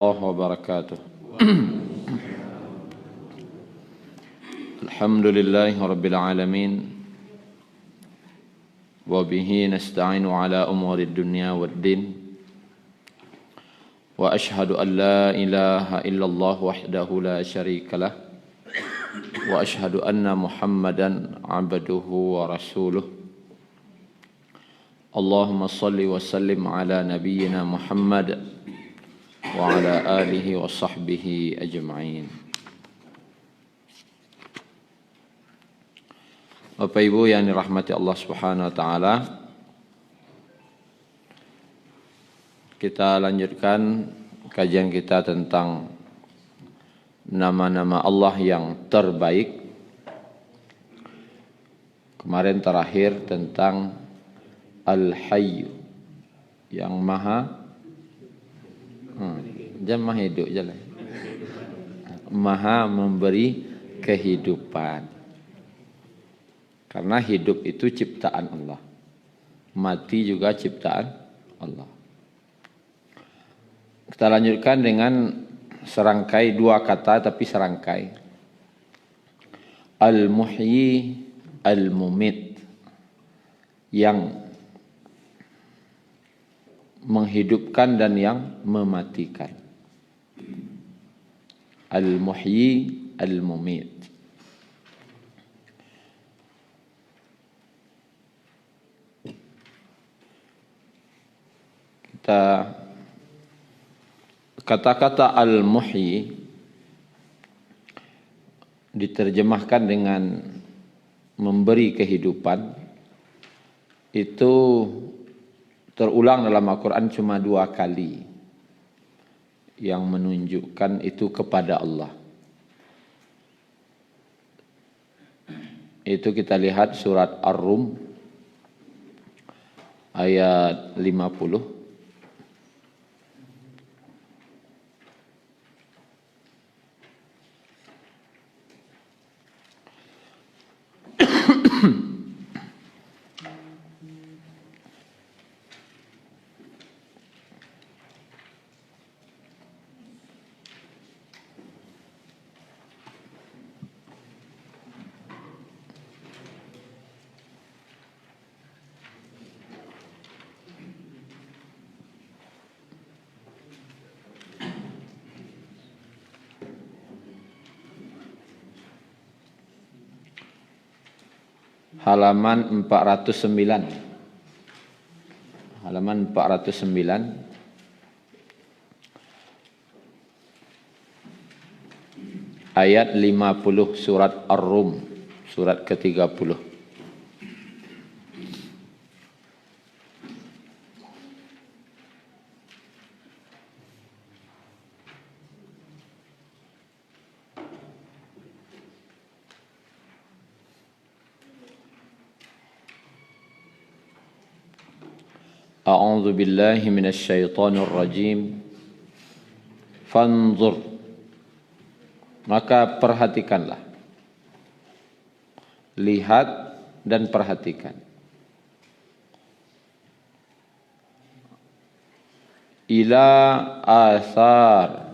الله وبركاته. الحمد لله رب العالمين وبه نستعين على أمور الدنيا والدين وأشهد أن لا إله إلا الله وحده لا شريك له وأشهد أن محمدا عبده ورسوله اللهم صل وسلم على نبينا محمد وعلى آله وصحبه أجمعين. Bapak Ibu yang dirahmati Allah Subhanahu wa taala, kita lanjutkan kajian kita tentang nama-nama Allah yang terbaik. Kemarin terakhir tentang Al-Hayy yang maha maha hidup jalan. Maha memberi kehidupan. Karena hidup itu ciptaan Allah. Mati juga ciptaan Allah. Kita lanjutkan dengan serangkai dua kata tapi serangkai. Al-Muhyi, Al-Mumit. Yang menghidupkan dan yang mematikan. Al-Muhyi, Al-Mumit. Kita kata-kata Al-Muhyi diterjemahkan dengan memberi kehidupan itu terulang dalam Al-Quran cuma 2 kali yang menunjukkan itu kepada Allah. Itu kita lihat surat Ar-Rum ayat 50. Halaman 409. Halaman 409. Ayat 50 surat Ar-Rum, surat ke-30. A'udzu billahi minasy syaithanir rajim. Fanzur, maka perhatikanlah. Lihat dan perhatikan. Ila asar,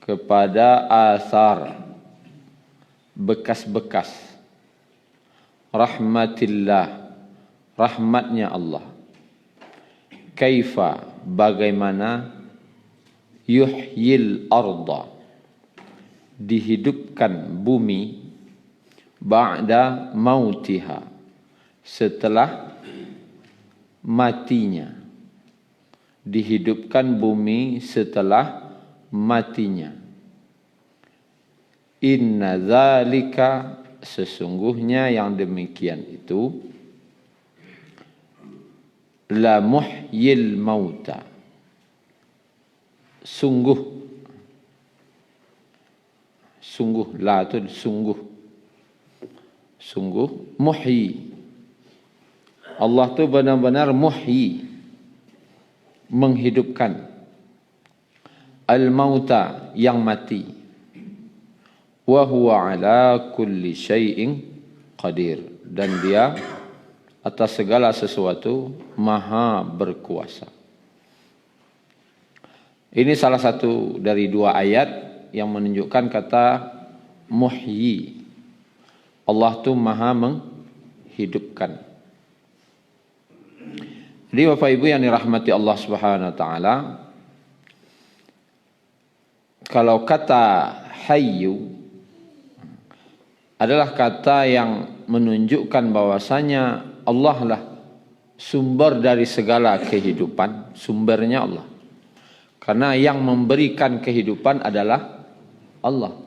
kepada asar, bekas-bekas. Rahmatillah, rahmatnya Allah. Kaifa, bagaimana, yuhyil arda, dihidupkan bumi, ba'da mautiha, setelah matinya. Dihidupkan bumi setelah matinya. Inna dzalika, sesungguhnya yang demikian itu, la muhyil mauta, sungguh la itu sungguh muhyi. Allah tu benar-benar muhyi, menghidupkan. Al mauta, yang mati. Wa huwa ala kulli syai'in qadir, dan dia atas segala sesuatu maha berkuasa. Ini salah satu dari dua ayat yang menunjukkan kata muhyi. Allah tu maha menghidupkan. Jadi Bapak Ibu yang dirahmati Allah Subhanahu wa taala, kalau kata hayyu adalah kata yang menunjukkan bahwasanya Allah lah sumber dari segala kehidupan, sumbernya Allah. Karena yang memberikan kehidupan adalah Allah.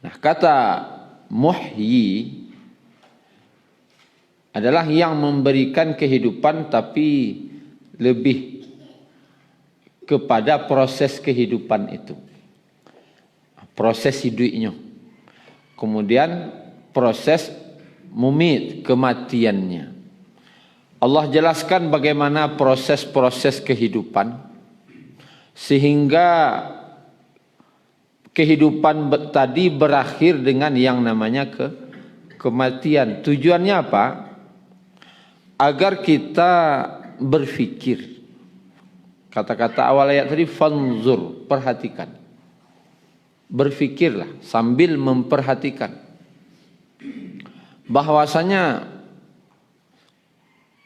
Nah, kata muhyi adalah yang memberikan kehidupan tapi lebih kepada proses kehidupan itu. Proses hidupnya. Kemudian proses mumit, kematiannya. Allah jelaskan bagaimana proses-proses kehidupan sehingga kehidupan tadi berakhir dengan yang namanya kematian. Tujuannya apa? Agar kita berfikir. Kata-kata awal ayat tadi, fanzur, perhatikan. Berfikirlah sambil memperhatikan. Bahwasanya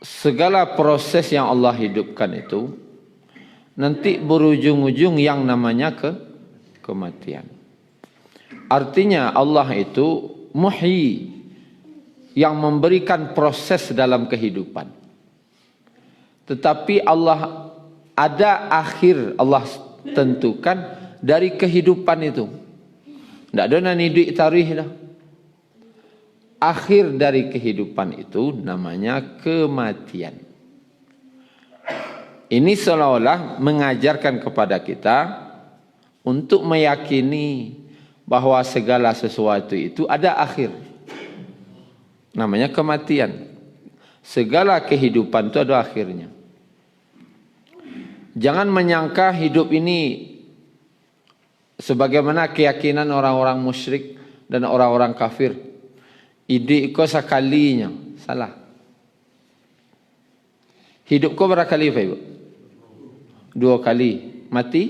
segala proses yang Allah hidupkan itu nanti berujung-ujung yang namanya kematian. Artinya Allah itu muhyi, yang memberikan proses dalam kehidupan. Tetapi Allah ada akhir Allah tentukan dari kehidupan itu. Tidak ada nani duit tarikh dah. Akhir dari kehidupan itu namanya kematian. Ini seolah-olah mengajarkan kepada kita untuk meyakini bahwa segala sesuatu itu ada akhir. Namanya kematian. Segala kehidupan itu ada akhirnya. Jangan menyangka hidup ini sebagaimana keyakinan orang-orang musyrik dan orang-orang kafir. Hidup kau sekalinya. Salah. Hidup kau berapa kali, Pak Ibu? 2 kali. Mati?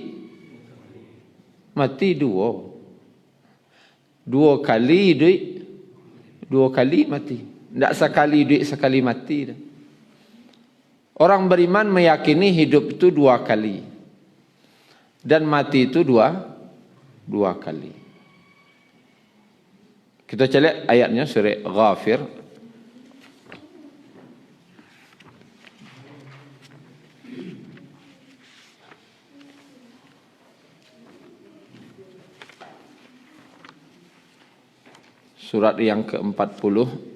Mati 2. 2 kali hidup. 2 kali mati. Tidak sekali hidup, sekali mati. Orang beriman meyakini hidup itu 2 kali. Dan mati itu 2 kali. Kita cek ayatnya surah Ghafir. Surat yang ke-40.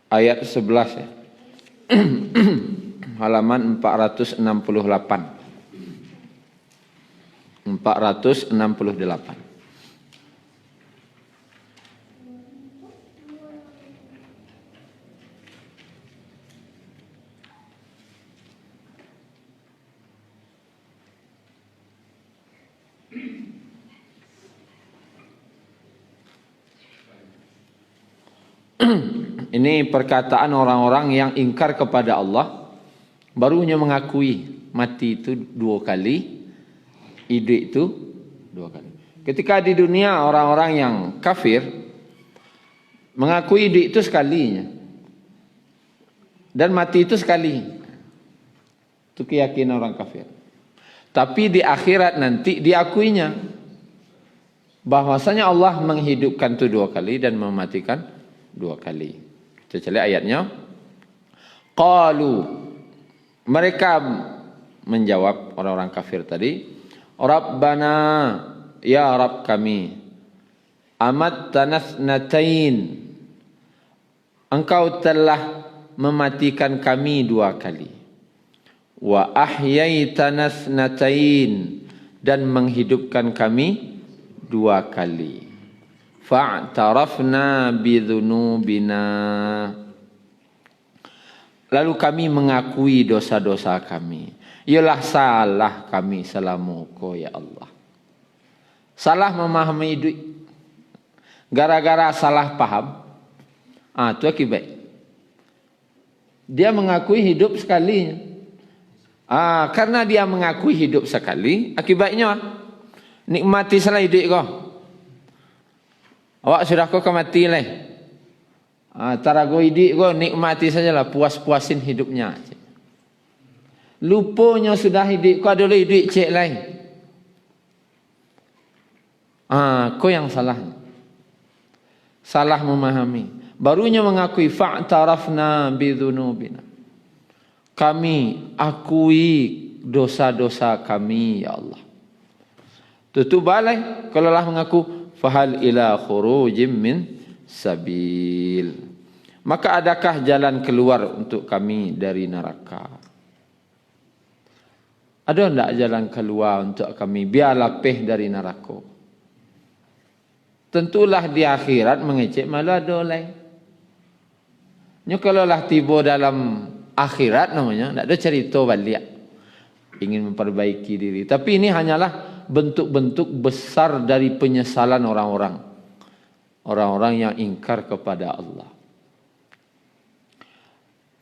Ayat 11 ya. Halaman 468. 468. Ini perkataan orang-orang yang ingkar kepada Allah, barunya mengakui mati itu 2 kali, hidup itu 2 kali. Ketika di dunia orang-orang yang kafir mengakui hidup itu sekalinya dan mati itu sekali. Itu keyakinan orang kafir. Tapi di akhirat nanti diakuinya bahwasanya Allah menghidupkan itu 2 kali dan mematikan 2 kali. Kita cari ayatnya. Qalu, mereka menjawab, orang-orang kafir tadi, Rabbana, ya Rabb kami, amattana tsnatain, engkau telah mematikan kami 2 kali. Wa ahyaitana tsnatain, dan menghidupkan kami 2 kali. Fa'tarafna bidzunubina, Lalu kami mengakui dosa-dosa kami. Ialah salah kami selamuko ya Allah. Salah memahami duit. Gara-gara salah paham. Itu akibat. Dia mengakui hidup sekali. Karena dia mengakui hidup sekali, akibatnya nikmati salah hidup kau. Awak sudah kau mati lah. Tarago hidup kau nikmati sajalah, puas-puasin hidupnya. Lupanya sudah hidup kau adalah hidup cek lain. Kau yang salah. Salah memahami. Barunya mengakui fa'tarafna bidzunubina. Kami akui dosa-dosa kami ya Allah. Tutup balik kalau lah mengaku fahal ila khurujim min sabil. Maka adakah jalan keluar untuk kami dari neraka? Ada enggak jalan keluar untuk kami biar lapih dari neraka? Tentulah di akhirat mengecek malu ada lain. Kalau lah tiba dalam akhirat namanya, tidak ada cerita balik. Ingin memperbaiki diri. Tapi ini hanyalah bentuk-bentuk besar dari penyesalan orang-orang. Orang-orang yang ingkar kepada Allah.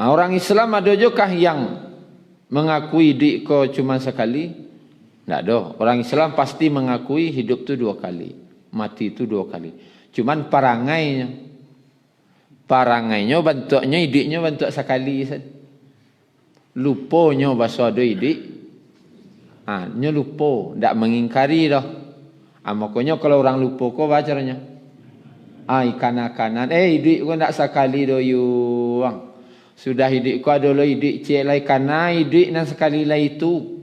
Orang Islam ada juga yang mengakui hidup kau cuma sekali? Tidak ada. Orang Islam pasti mengakui hidup itu 2 kali. Mati itu 2 kali. Cuman parangainya bentuknya hidupnya bentuk sekali saja. Lupanya bahasa ada hidup. Nya lupa, tidak mengingkari dah. Makanya kalau orang lupa kau bacaranya. Ikan-kanan. Hidup kau tidak sekali dah yuang. Sudah hidup kau adalah hidup cek lai karena hidup dan sekali lai itu.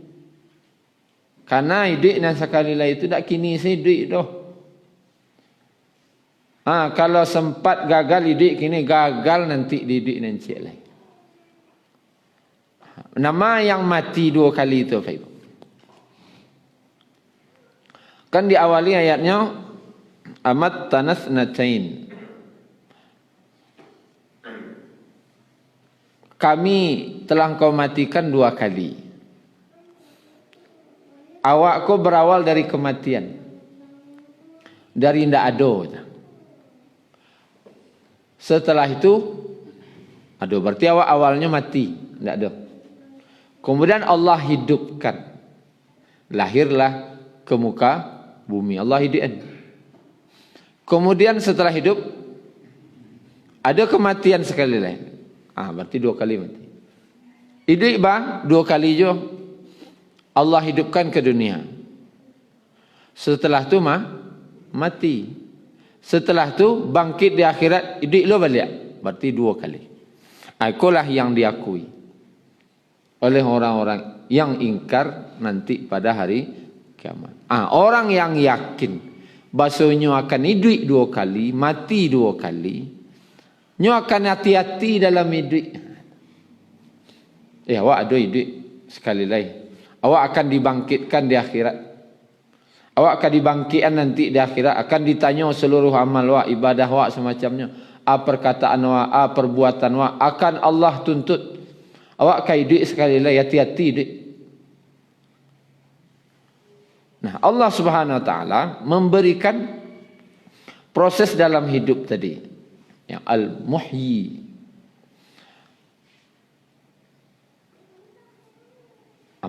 Karena hidup dan sekali lai itu tak kini hidup dah. Kalau sempat gagal hidup kini gagal nanti hidup dan cek lai. Nama yang mati 2 kali itu Pak Ibu. Kan diawali ayatnya amat tanas natain. Kami telah kau matikan 2 kali. Awakku berawal dari kematian. Dari ndak ada. Setelah itu ada, berarti awak awalnya mati, ndak ada. Kemudian Allah hidupkan. Lahirlah ke muka bumi. Allah hidupkan. Kemudian setelah hidup ada kematian sekali lain. Berarti 2 kali mati. Hidup 2 kali juga. Allah hidupkan ke dunia. Setelah itu mati. Setelah itu bangkit di akhirat, hidup lo balik. Berarti 2 kali. Itulah yang diakui oleh orang-orang yang ingkar nanti pada hari kiamat. Orang yang yakin bahasanya akan hidup 2 kali, mati 2 kali, nyo akan hati-hati dalam hidup. Awak ada hidup sekali lagi. Awak akan dibangkitkan di akhirat. Awak akan dibangkitkan nanti di akhirat, akan ditanya seluruh amal awak, ibadah awak semacamnya, perkataan awak, perbuatan awak akan Allah tuntut. Awak akan hidup sekali lagi, hati-hati hidup. Nah, Allah Subhanahu wa taala memberikan proses dalam hidup tadi. Yang al-muhyi.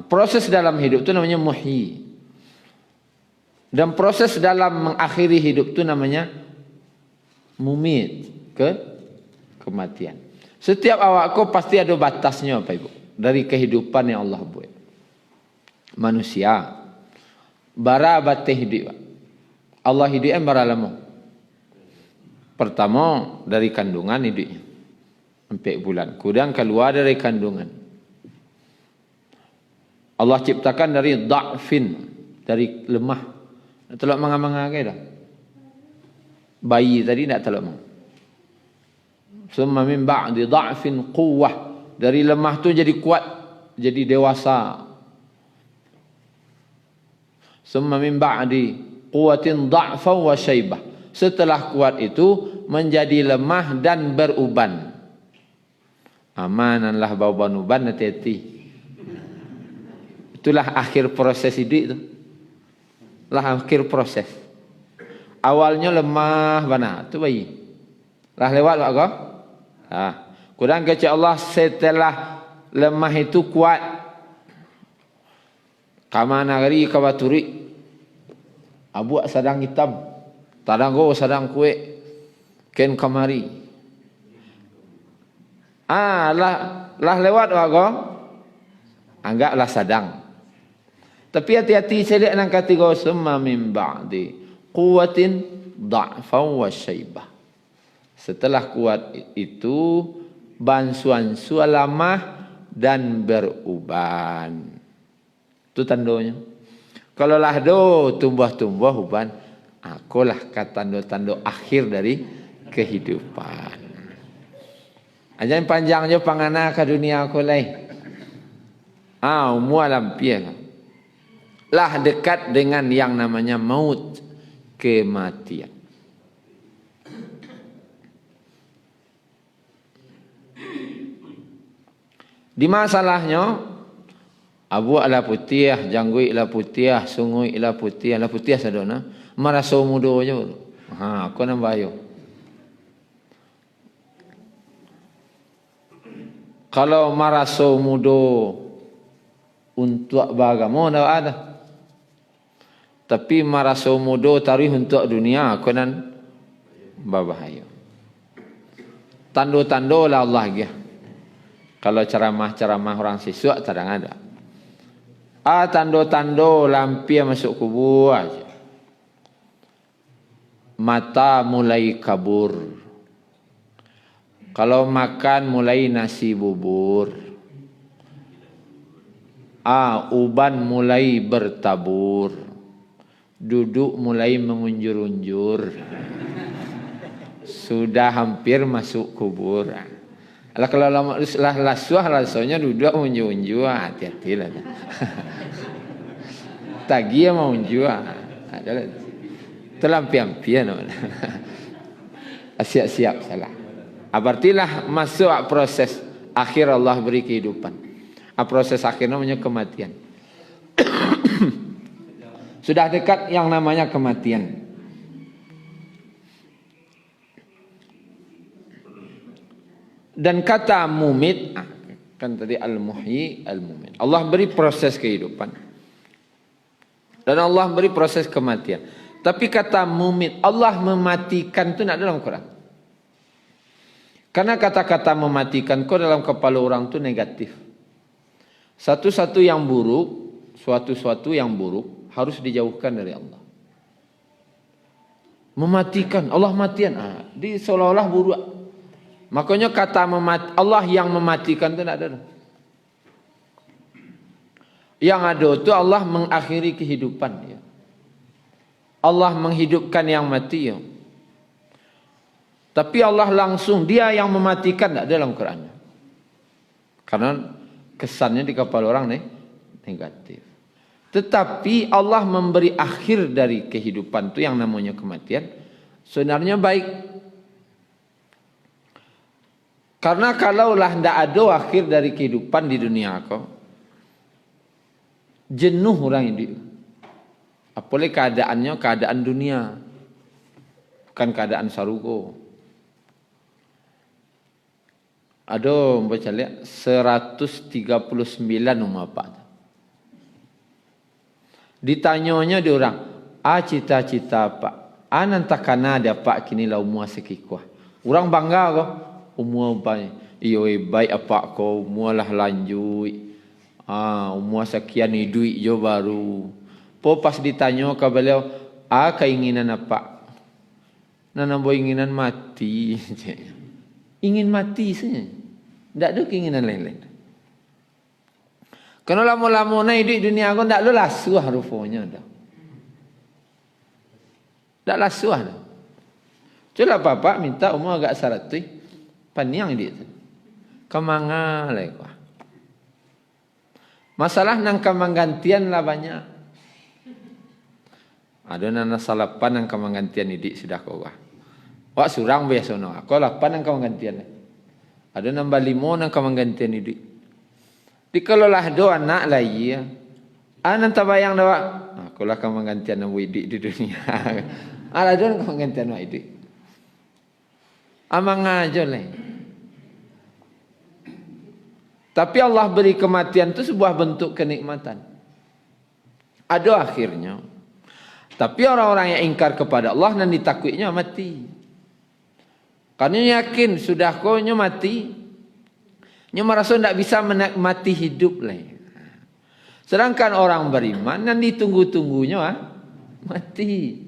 Proses dalam hidup itu namanya muhyi. Dan proses dalam mengakhiri hidup itu namanya mumit, kematian. Setiap awak kau pasti ada batasnya Bapak Ibu. Dari kehidupan yang Allah buat. Manusia. Bara batih hidup. Allah hidupkan bara lama. Pertama dari kandungan hidupnya. 4 bulan. Kemudian keluar dari kandungan. Allah ciptakan dari da'fin. Dari lemah. Telok manga-manga dah. Bayi tadi tak telok manga. Summa min ba'di da'fin quwwah. Dari lemah tu jadi kuat. Jadi dewasa. Summa min ba'di quwwatin da'fan wa syaibah. Setelah kuat itu menjadi lemah dan beruban. Amananlah bau-banuban hati-hati. Itulah akhir proses hidup itu. Lah akhir proses. Awalnya lemah bana, tu bayi. Lah lewat Pak Go. Kurang kecil Allah setelah lemah itu kuat. Kama nagari kabaturi. Abu sadang hitam. Tadanggo sadang kue. Ken kamari. Lah lewat Pak Go. Anggaplah sadang. Tapi hati-hati saya lihat nang kategori summa min ba'di quwwatin dha'fan wa syaibah. Setelah kuat itu bansuan lemah dan beruban. Itu tandanya. Kalau lah do tumbuh-tumbuh uban, akulah tanda-tanda akhir dari kehidupan. Ajan panjangnya pangana ke dunia aku lain. Umur lampian. Lah dekat dengan yang namanya maut, kematian. Di masalahnya abu ala putih, janggui ala putih, sungui ala putih sadona, maraso mudo je. Aku nak bayo. Kalau maraso mudo untuk bagamo dah ada. Tapi maraso mudo tarikh untuk dunia aku nan babahaya. Tando-tando lah Allah dia. Kalau ceramah-ceramah orang siswa kadang ada. Tando-tando lampia masuk kubur aja. Mata mulai kabur. Kalau makan mulai nasi bubur. Uban mulai bertabur. Duduk mulai mengunjur-unjur. Sudah hampir masuk kubur. Kalau lama lasuahnya duduk menunjuk, hati-hati lah. Tagi mau unjuk, adalah terlampian-pian. Siap-siap salah. Berartilah masuk proses akhir Allah beri kehidupan. Proses akhir namanya kematian. Sudah dekat yang namanya kematian. Dan kata mumit, kan tadi al-muhyi, al-mumit. Allah beri proses kehidupan. Dan Allah beri proses kematian. Tapi kata mumit, Allah mematikan itu tidak dalam Quran. Karena kata-kata mematikan itu dalam kepala orang itu negatif. Satu-satu yang buruk, suatu-suatu yang buruk harus dijauhkan dari Allah. Mematikan, Allah matian. Di seolah-olah buruk. Makanya kata Allah yang mematikan itu tidak ada. Yang ada itu Allah mengakhiri kehidupan. Ya. Allah menghidupkan yang mati. Ya. Tapi Allah langsung, dia yang mematikan tidak dalam Quran. Karena kesannya di kepala orang negatif. Tetapi Allah memberi akhir dari kehidupan itu yang namanya kematian. Sebenarnya baik. Karena kalaulah tidak ada akhir dari kehidupan di dunia kau, jenuh orang ini. Apalagi keadaannya keadaan dunia, bukan keadaan sarugo. Ada baca lihat 139 umat Pak. Ditanyanya dia orang, cita-cita Pak, nantakana ada Pak kini lah umur sekikuah. Orang bangga kau. Umur baik, baik apa kau mualah lanjut, umur sekian ni duit jo baru. Pas ditanya ke beliau, keinginan apa? Nana inginan mati, ingin mati saja, tidak ada keinginan lain-lain. Kalau lama-lama naik di dunia aku tidak ada lasuah rupanya dah, tidak lasuah dah. Coba bapak minta umur agak 100. Paniang dia tu. Kemanga lekwa. Masalah nang kemanggantian lah banyak. Ada nana salapan nang kemanggantian ini sudah kau. Wak surang biasa no. Kau lapan nang kemanggantian. Ada nambah 5 nang kemanggantian hidup. Dikalolah do anak lagi ya. Anan tabayang dawa. Akulah kemanggantian nang hidup di dunia. Ada do nang kemanggantian nang hidup. Amang aja lah. Tapi Allah beri kematian itu sebuah bentuk kenikmatan. Ada akhirnya. Tapi orang-orang yang ingkar kepada Allah dan ditakuinya mati. Karena yakin sudah kau mati. Nya merasa tidak bisa menikmati hidup lah. Sedangkan orang beriman dan ditunggu-tunggunya mati.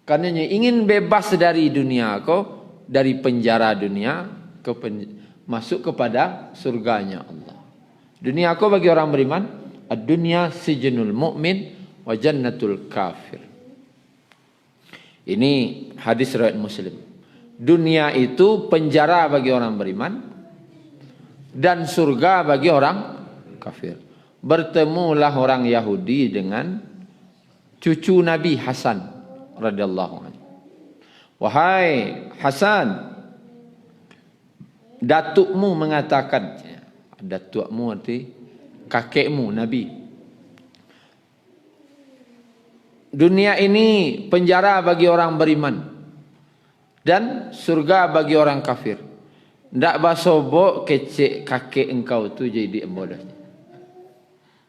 Karena ingin bebas dari dunia kau, dari penjara dunia ke masuk kepada surganya Allah. Dunia kau bagi orang beriman, ad-dunya sijnul mu'min wa jannatul kafir. Ini hadis riwayat Muslim. Dunia itu penjara bagi orang beriman dan surga bagi orang kafir. Bertemulah orang Yahudi dengan cucu Nabi Hasan radhiyallahu anhu. Wahai Hasan, datukmu mengatakan, datukmu arti kakekmu Nabi, dunia ini penjara bagi orang beriman dan surga bagi orang kafir. Ndak basobok kecek kakek engkau tu jadi bodoh.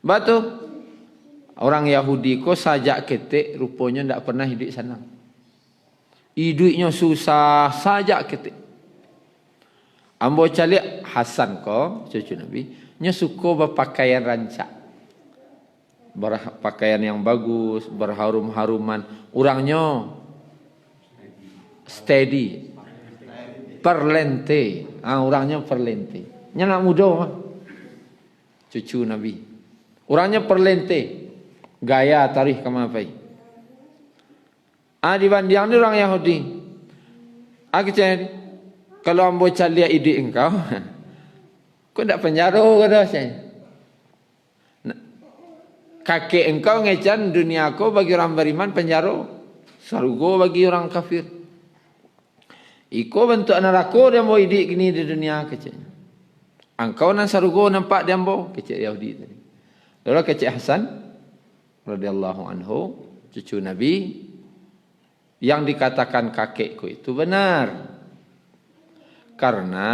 Batu orang Yahudi ko sajak ketek rupanya ndak pernah hidup senang. Hidupnya susah sajak ketek. Ambo calik Hasan ko cucu Nabi, nya suka berpakaian rancak. Berpakaian yang bagus, berharum-haruman. Orangnya steady. Perlente. Orangnya perlente. Nya nak muda mah. Cucu Nabi. Orangnya perlente. Gaya tarikh kemapai. Dibanding ni orang Yahudi. Aku cakap, kalau ambo caliak ide engkau, kau tak penjara kata saya. Kakek engkau ngecan dunia kau bagi orang beriman penjara, surga bagi orang kafir. Iko bentuk neraka dia mau hidup gini di dunia kecil. Engkau nan surga nampak dia mau kecil Yahudi tadi. Lalu kecil Hasan radhiyallahu anhu, cucu Nabi, yang dikatakan kakekku itu benar. Karena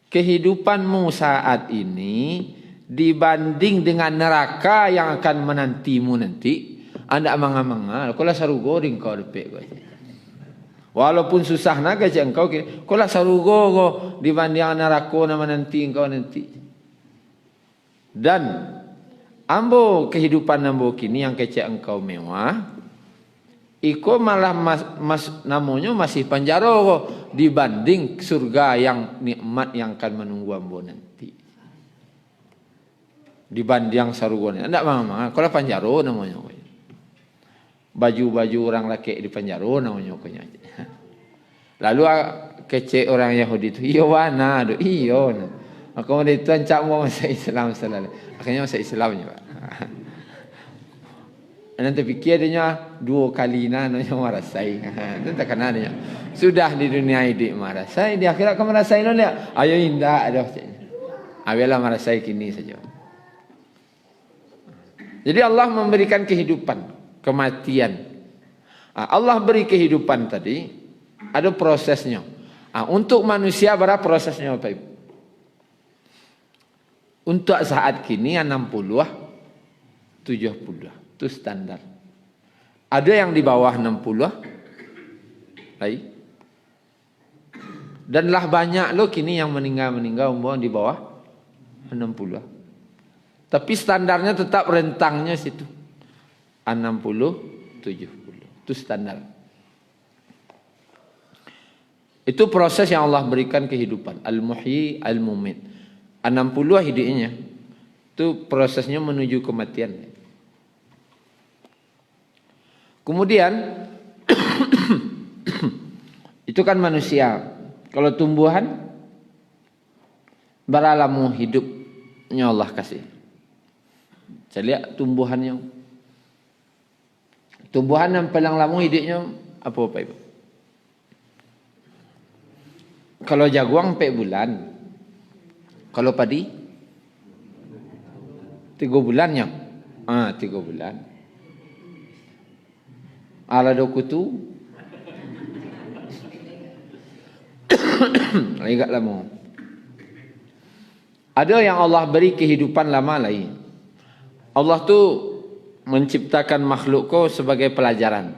kehidupanmu saat ini dibanding dengan neraka yang akan menantimu nanti, anda manga-manga, kalau sarugo ringkau depek kau. Walaupun susah naga cak engkau, kalau sarugo kau dibanding neraka yang menanti engkau nanti. Dan ambo kehidupan ambo kini yang kecek engkau mewah, iko malah namanya masih penjara kok dibanding surga yang nikmat yang akan menunggu ambo nanti. Dibanding surga ni. Ndak mama, kalau penjara namanya. Baju-baju orang laki di penjara namanya konya. Lalu kecek orang Yahudi itu, iyo wana, iyo. Aku mau dituancak mau masuk Islam selalu. Akhirnya masuk Islamnya, Pak. Nanti fikir dia 2 kali namanya marasai. Nanti kena dia. Sudah di dunia ini marasai, di akhirat kamu marasai lo dia. Ayo indah ada. Ayolah marasai kini saja. Jadi Allah memberikan kehidupan, kematian. Allah beri kehidupan tadi, ada prosesnya. Untuk manusia berapa prosesnya Bapak Ibu? Untuk saat kini 60, 70. Itu standar. Ada yang di bawah 60. Baik. Dan lah banyak loh kini yang meninggal umur di bawah 60. Tapi standarnya tetap rentangnya situ. 60, 70. Itu standar. Itu proses yang Allah berikan kehidupan. Al-Muhyi, Al-Mumit. 60 hidupnya. Itu prosesnya menuju kematian. Kemudian itu kan manusia. Kalau tumbuhan beralamu hidupnya Allah kasih. Saya lihat tumbuhan yang paling lama hidupnya apa Pak Ibu? Kalau jaguang 4 bulan. Kalau padi 3 bulannya. 3 bulan. Ala dokutu agak lama. Ada yang Allah beri kehidupan lama lagi. Allah tu menciptakan makhluk ko sebagai pelajaran.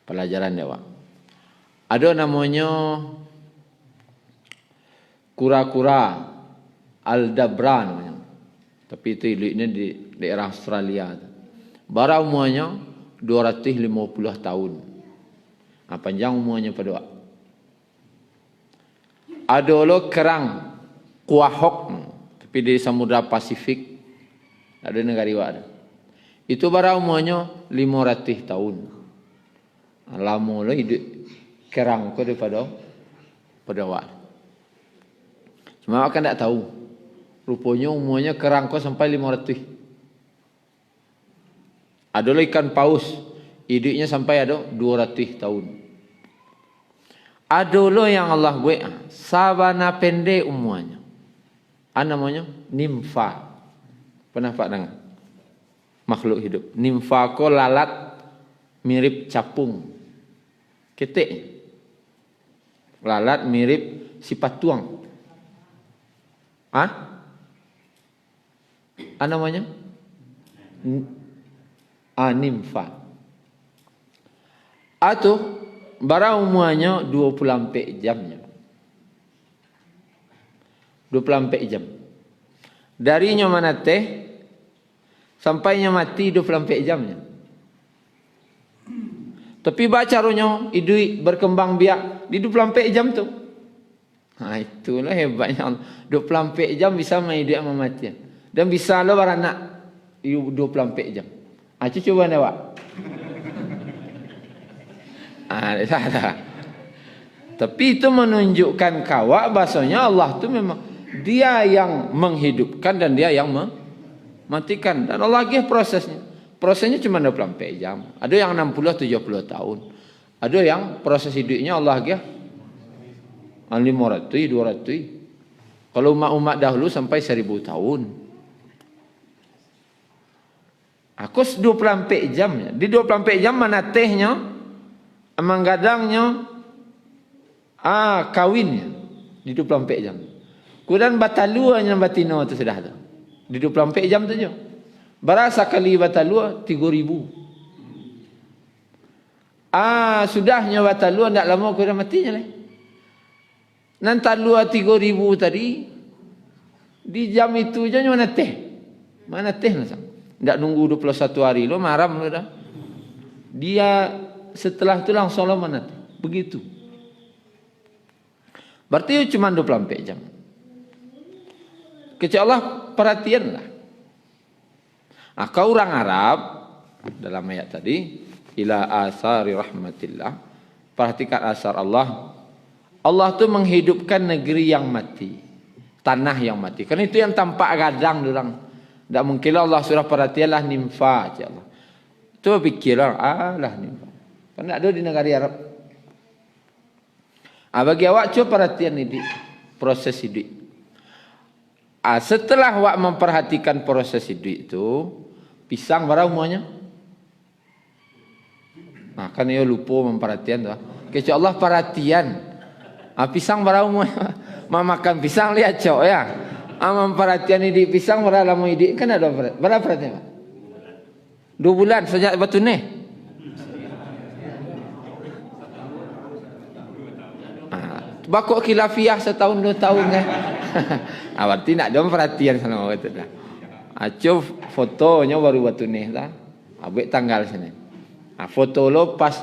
Pelajaran dewa. Ada namanya kura-kura aldabra namanya. Tapi itu hidupnya di daerah Australia. Bara umurnya 250 tahun. Panjang umurnya pada. Ada lo kerang kuahok, tapi di Samudra Pasifik ada negara ada. Itu bara umurnya 500 tahun. Lama lo hidup kerang ko daripada wak. Cuma awak kan tak tahu. Rupanya umurnya kerang ko sampai 500. Ada lo ikan paus, hidupnya sampai ada 200 tahun. Ada lo yang Allah buat sabana pendek umurnya. Namanya nimfa. Pernah pak dengar? Makhluk hidup. Nimfa ko lalat mirip capung. Ketik. Lalat mirip si patuang. Namanya? Nimfa. Atau bara umurnya 24 jamnya. 24 jam. Darinya mana teh sampainya mati 24 jamnya. Tapi bacaronya hidup berkembang biak di 24 jam tu. Itulah hebatnya Allah. 24 jam bisa hidup sama mati. Dan bisa lo beranak 24 jam. Cuba anda awak. Salah. Tapi itu menunjukkan kawak bahasanya Allah tu memang dia yang menghidupkan dan dia yang mematikan. Dan Allah lagi prosesnya. Prosesnya cuma 24 jam. Ada yang 60-70 tahun. Ada yang proses hidupnya Allah lagi 500, 200. Kalau umat-umat dahulu sampai 1000 tahun. Aku 24 jamnya. Di 24 jam mana tehnya, menggadangnya, kawinnya di 24 jam. Kemudian bataluanya batino itu sudah ada. Di 24 jam saja. Berasa kali batalua 3000. Sudahnya batalua tidak lama kemudian matinya lah. Nanti talua 3000 tadi di jam itu je mana teh? Mana teh lah. Tidak nunggu 21 hari lo maram lo dah. Dia setelah itu langsung lo mana teh? Begitu. Berarti cuma 24 jam. Kecil Allah perhatianlah. Kau orang Arab dalam ayat tadi ila asari rahmatillah, perhatikan asar Allah. Allah tu menghidupkan negeri yang mati, tanah yang mati. Kan itu yang tampak gadang orang. Tak mungkin Allah surah perhatianlah nimfa aja Allah. Tu fikirlah lah nimfa. Kan ada di negara Arab. Bagi awak cuba perhatian ini proses hidup. Setelah awak memperhatikan proses hidup itu, pisang berapa umurnya? Kan ia lupa memperhatian tu. Kecuali Allah perhatian. Pisang berapa umurnya? Makan pisang lihat cok ya. Memperhatian hidup pisang berapa lama hidup? Kan ada berapa perhatian? 2 bulan sejak batu ni. Bakok khilafiyah setahun 2 tahun kan. Berarti nak ada perhatian sama orang tu dah. Acuh fotonya baru batu ni dah. Abek tanggal sini. Foto lo pas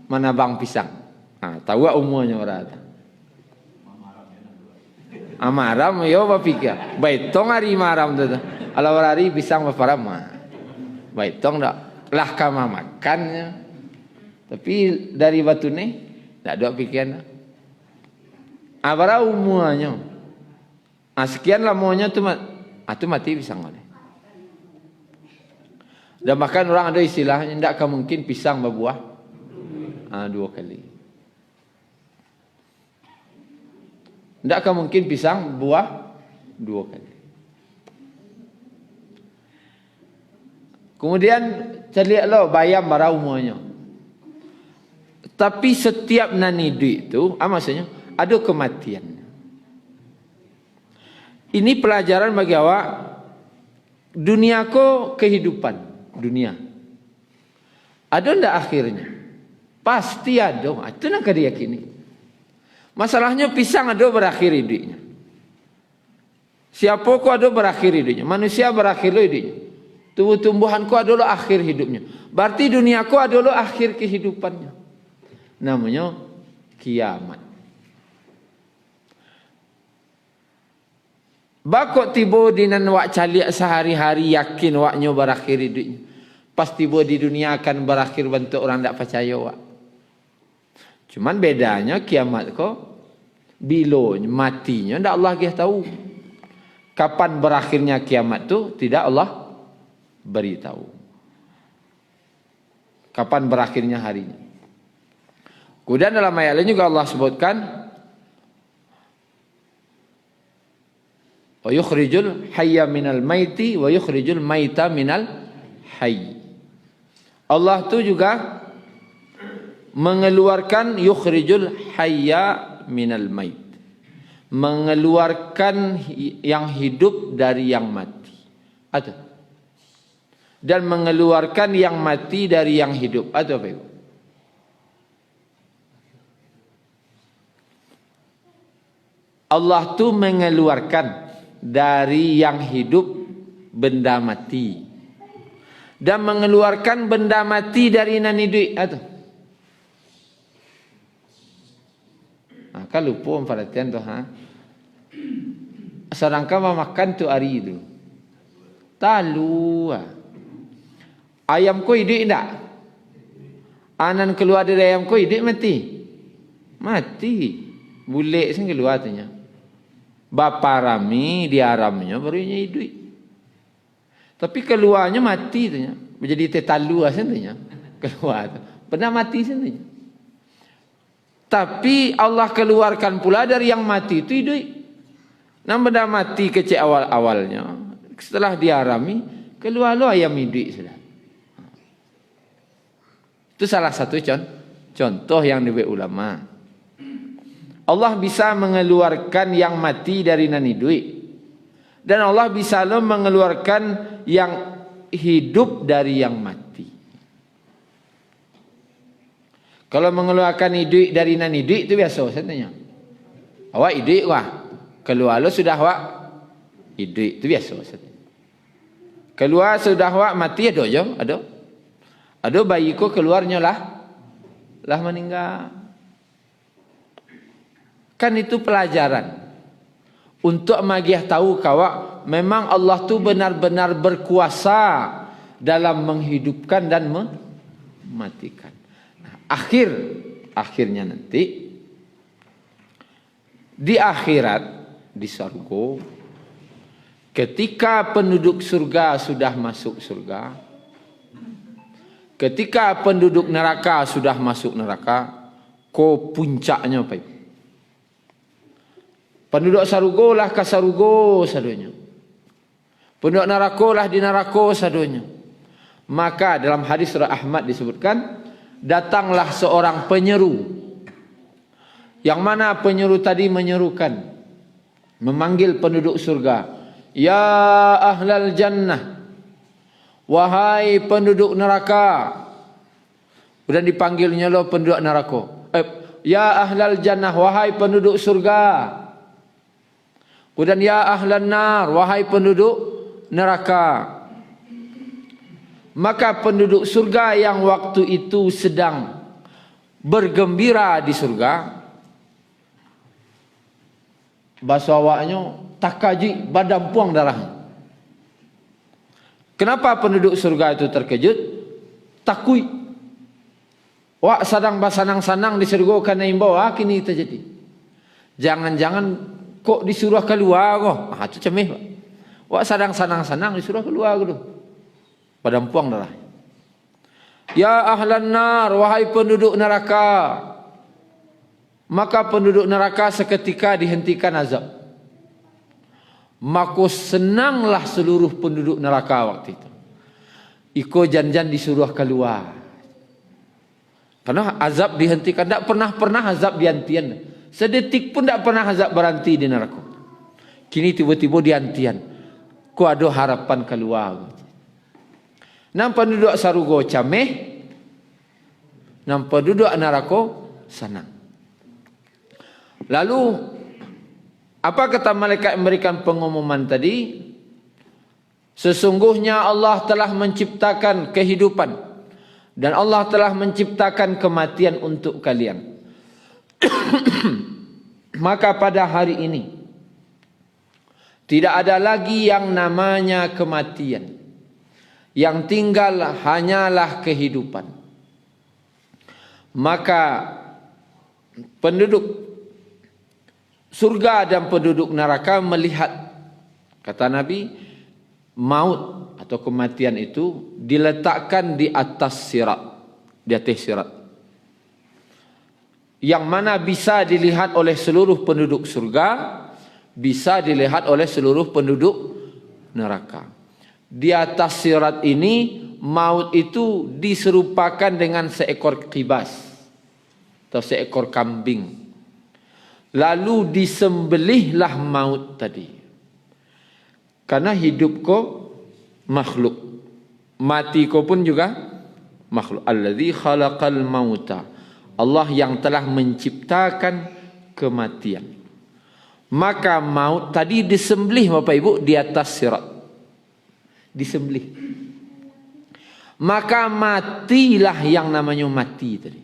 menabang pisang. Tahu umurnya orang tu. Maram yo bapikir. Baitong hari maram tu. Kalau hari pisang berapa lama? Baitong dak lah kama makannya. Tapi dari batu ni tak ada pikiran. Berapa umurnya? Sekian lamanya tu mati pisang oleh. Dan bahkan orang ada istilahnya tidak akan mungkin pisang berbuah 2 kali. Tidakkah mungkin pisang buah 2 kali. Kemudian celiaklah bayam bara umurnya. Tapi setiap nani duit itu, maksudnya ada kematian. Ini pelajaran bagi awak. Dunia ko kehidupan dunia. Ada ndak akhirnya? Pasti ada. Itu nak diyakini. Masalahnya pisang ada berakhir hidupnya. Siapa ko ada berakhir hidupnya. Manusia berakhir hidupnya. Tumbuh-tumbuhan ko adalah akhir hidupnya. Berarti dunia ko adalah akhir kehidupannya. Namanya kiamat. Bakok tiba dinan wak caliak sehari-hari yakin waknya berakhir hidupnya. Pas tiba di dunia akan berakhir bentuk orang tak percaya wak. Cuman bedanya kiamat ko bila matinya ndak Allah dia tahu. Kapan berakhirnya kiamat tu tidak Allah beritahu. Kapan berakhirnya harinya. Kemudian dalam ayat lain juga Allah sebutkan wa yukhrijul hayya minal maiti wa yukhrijul maita minal hayy. Allah tu juga mengeluarkan yukhrijul hayya minal mait. Mengeluarkan yang hidup dari yang mati. Atau dan mengeluarkan yang mati dari yang hidup. Atau apa itu? Allah tu mengeluarkan dari yang hidup benda mati. Dan mengeluarkan benda mati dari nan hidup. Atau kan lupa perhatian tu sedangkan makan tu hari itu talu ayam ko hidup tak? Anan keluar dari ayam ko hidup mati bulik sen keluar tanya bapa rami diaramnya baru hidup tapi keluarnya mati tanya menjadi tetalu sen tanya keluar tu pernah mati sen tanya. Tapi Allah keluarkan pula dari yang mati itu hidup. Nah benda mati kecil awal-awalnya. Setelah diarami, keluarlah ayam hidup sudah. Itu salah satu contoh yang diberi ulama. Allah bisa mengeluarkan yang mati dari nan hidup. Dan Allah bisa mengeluarkan yang hidup dari yang mati. Kalau mengeluarkan hidup dari nan hidup itu biasa saya tanya. Awak hidup wah. Keluar lo sudah awak hidup itu biasa saya tanya. Keluar sudah awak mati ada je, ada. Ada bayi ko keluarnya lah meninggal. Kan itu pelajaran. Untuk magiah tahu kawak memang Allah tu benar-benar berkuasa dalam menghidupkan dan mematikan. Akhirnya nanti di akhirat di surga ketika penduduk surga sudah masuk surga, ketika penduduk neraka sudah masuk neraka, ko puncaknya apa itu? Penduduk surga lah ke surga sadonya, penduduk neraka lah di neraka sadonya. Maka dalam hadis surah Ahmad disebutkan datanglah seorang penyeru. Yang mana penyeru tadi menyerukan, memanggil penduduk surga, ya ahlal jannah, wahai penduduk neraka. Kemudian dipanggilnya lo penduduk neraka, ya ahlal jannah, wahai penduduk surga. Kemudian ya ahlan nar, wahai penduduk neraka. Maka penduduk surga yang waktu itu sedang bergembira di surga, bahasa awaknya takaji badan puang darah. Kenapa penduduk surga itu terkejut? Takui. Wak sedang basanang-sanang di surga karena imbau kini terjadi. Jangan-jangan kok disuruh keluar kok. Itu cemeh Pak. Wak sedang sanang-sanang disuruh keluar gitu. Pada puang darah. Ya ahlan nar, wahai penduduk neraka. maka penduduk neraka seketika dihentikan azab. Maka senanglah seluruh penduduk neraka waktu itu. Iko janjan disuruh keluar. Karena azab dihentikan. Tak pernah azab dihentian. Sedetik pun tak pernah azab berhenti di neraka. Kini tiba-tiba dihentian. Ku ada harapan keluar. Nam penduduk sarugo cameh. Nam penduduk neraka senang. Lalu apa kata malaikat memberikan pengumuman tadi? Sesungguhnya Allah telah menciptakan kehidupan dan Allah telah menciptakan kematian untuk kalian. Maka pada hari ini tidak ada lagi yang namanya kematian. Yang tinggal hanyalah kehidupan. Maka penduduk surga dan penduduk neraka melihat, kata Nabi, maut atau kematian itu diletakkan di atas sirat, di atas sirat, yang mana bisa dilihat oleh seluruh penduduk surga, bisa dilihat oleh seluruh penduduk neraka. Di atas sirat ini maut itu diserupakan dengan seekor kibas atau seekor kambing. Lalu disembelihlah maut tadi. Karena hidup ko makhluk, mati ko pun juga makhluk. Allazi khalaqal mauta. Allah yang telah menciptakan kematian. Maka maut tadi disembelih Bapak Ibu di atas sirat. Disembelih. Maka matilah yang namanya mati tadi.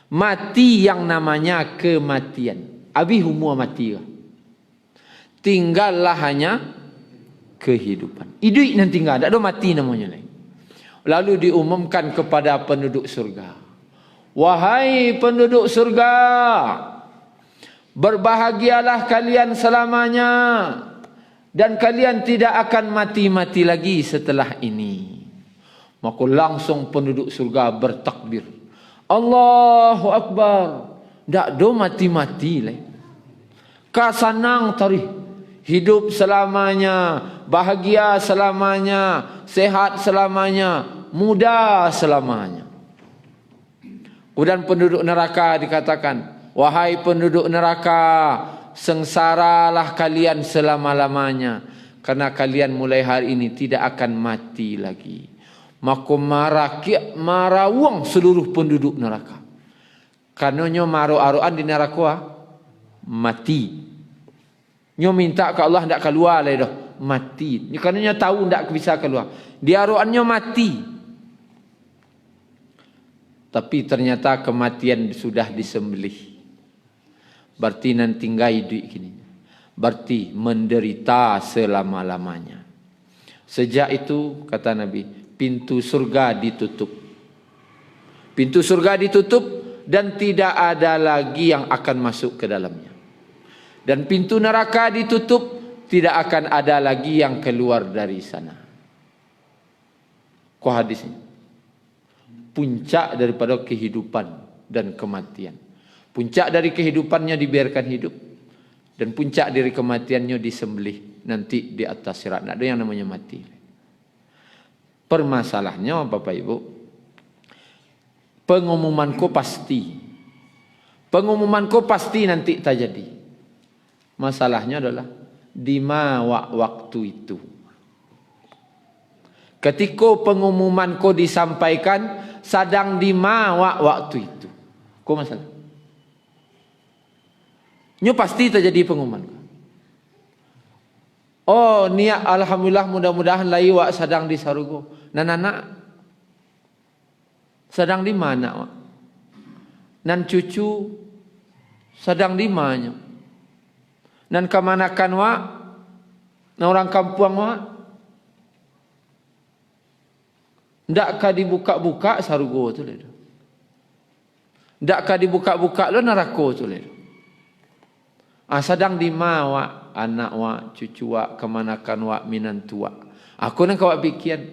Mati yang namanya kematian. Abi humua mati. Tinggallah hanya kehidupan. Hidup nanti enggak ada, mati namanya lain. Lalu diumumkan kepada penduduk surga. Wahai penduduk surga, berbahagialah kalian selamanya dan kalian tidak akan mati-mati lagi setelah ini. Maka langsung penduduk surga bertakbir. Allahu Akbar. Tak do mati-mati lah. Ka sanang tarikh. Hidup selamanya, bahagia selamanya, sehat selamanya, muda selamanya. Kemudian penduduk neraka dikatakan, wahai penduduk neraka, sengsaralah kalian selama-lamanya. Karena kalian mulai hari ini tidak akan mati lagi. Maka marawang seluruh penduduk neraka. Karena maru-aruan di neraka mati. Nyo minta ke Allah tidak keluar lah dah, mati. Karena tahu tidak bisa keluar. Di aruannya mati. Tapi ternyata kematian sudah disembelih. Berarti nanti tinggal hidup gini. Berarti menderita selama-lamanya. Sejak itu kata Nabi, pintu surga ditutup. Pintu surga ditutup dan tidak ada lagi yang akan masuk ke dalamnya. Dan pintu neraka ditutup, tidak akan ada lagi yang keluar dari sana. Kau hadisnya. Puncak daripada kehidupan dan kematian. Puncak dari kehidupannya dibiarkan hidup. Dan puncak dari kematiannya disembelih. Nanti di atas sirat. Tidak ada yang namanya mati. Permasalahannya Bapak Ibu, pengumumanku pasti. Pengumumanku pasti nanti terjadi. Masalahnya adalah di mana waktu itu. Ketika pengumumanku disampaikan, sedang di mana waktu itu. Kau masalah. Nyo pasti terjadi pengumuman. Oh, niat alhamdulillah mudah-mudahan lai wak sedang di sarugo. Nan-anak sedang di mana wak? Nan cucu sedang di mana? Nan kemanakan wak? Nan orang kampung wak? Ndakkah dibuka-buka sarugo tu le? Ndakkah dibuka-buka lo neraka tu le? Sedang di ma wak? Anak wak, cucu wak, kemanakan wak, minantu wak. Aku nak kawak pikiran.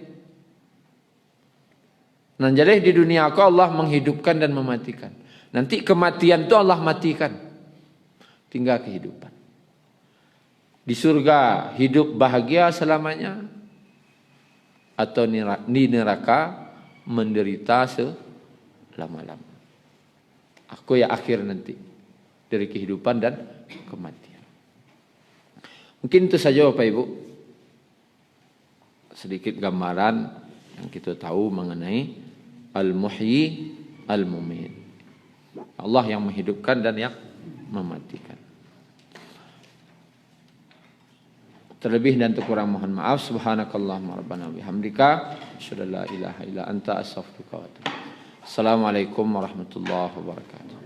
Nan jadi di dunia aku Allah menghidupkan dan mematikan. Nanti kematian itu Allah matikan. Tinggal kehidupan. Di surga hidup bahagia selamanya. Atau di neraka menderita selama-lama. Aku ya akhir nanti. Dari kehidupan dan kematian. Mungkin itu saja Bapak Ibu. Sedikit gambaran yang kita tahu mengenai Al-Muhyi Al-Mumit. Allah yang menghidupkan dan yang mematikan. Terlebih dan terkurang mohon maaf. Subhanakallahumma rabbana bihamdika asyhadu an la ilaha illa anta astaghfiruka wa atubu ilaik. Assalamualaikum warahmatullahi wabarakatuh.